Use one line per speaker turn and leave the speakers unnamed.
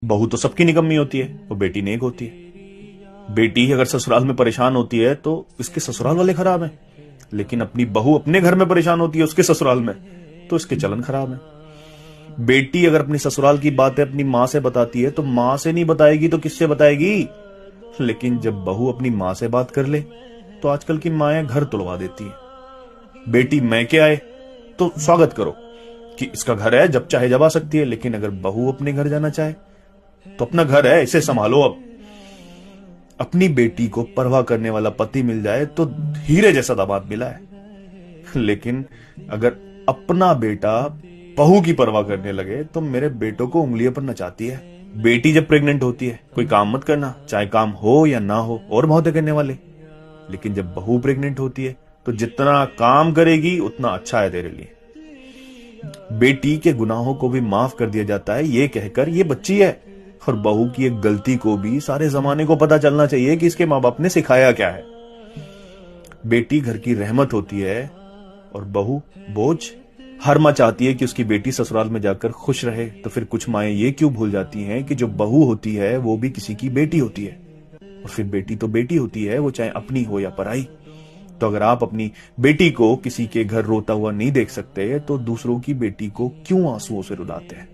बहू तो सबकी निकम्मी होती है, वो बेटी नेक होती है। बेटी अगर ससुराल में परेशान होती है तो इसके ससुराल वाले खराब हैं, लेकिन अपनी बहू अपने घर में परेशान होती है उसके ससुराल में तो इसके चलन खराब है। बेटी अगर अपनी ससुराल की बातें अपनी मां से बताती है तो मां से नहीं बताएगी तो किससे बताएगी। लेकिन जब बहू अपनी मां से बात कर ले तो आजकल की माएं घर तुड़वा देती है। बेटी मैके आए तो स्वागत करो कि इसका घर है, जब चाहे जब आ सकती है। लेकिन अगर बहू अपने घर जाना चाहे तो अपना घर है, इसे संभालो। अब अपनी बेटी को परवाह करने वाला पति मिल जाए तो हीरे जैसा दामाद मिला है। लेकिन अगर अपना बेटा बहू की परवाह करने लगे तो मेरे बेटों को उंगलियों पर नचाती है। बेटी जब प्रेग्नेंट होती है कोई काम मत करना, चाहे काम हो या ना हो, और बहुत है करने वाले। लेकिन जब बहू प्रेग्नेंट होती है तो जितना काम करेगी उतना अच्छा है तेरे लिए। बेटी के गुनाहों को भी माफ कर दिया जाता है ये कहकर ये बच्ची है। और बहू की एक गलती को भी सारे जमाने को पता चलना चाहिए कि इसके मां बाप ने सिखाया क्या है। बेटी घर की रहमत होती है और बहू बोझ। हर मां चाहती है कि उसकी बेटी ससुराल में जाकर खुश रहे, तो फिर कुछ माएं ये क्यों भूल जाती हैं कि जो बहू होती है वो भी किसी की बेटी होती है। और फिर बेटी तो बेटी होती है, वो चाहे अपनी हो या पराई। तो अगर आप अपनी बेटी को किसी के घर रोता हुआ नहीं देख सकते तो दूसरों की बेटी को क्यों आंसुओं से रुलाते हैं।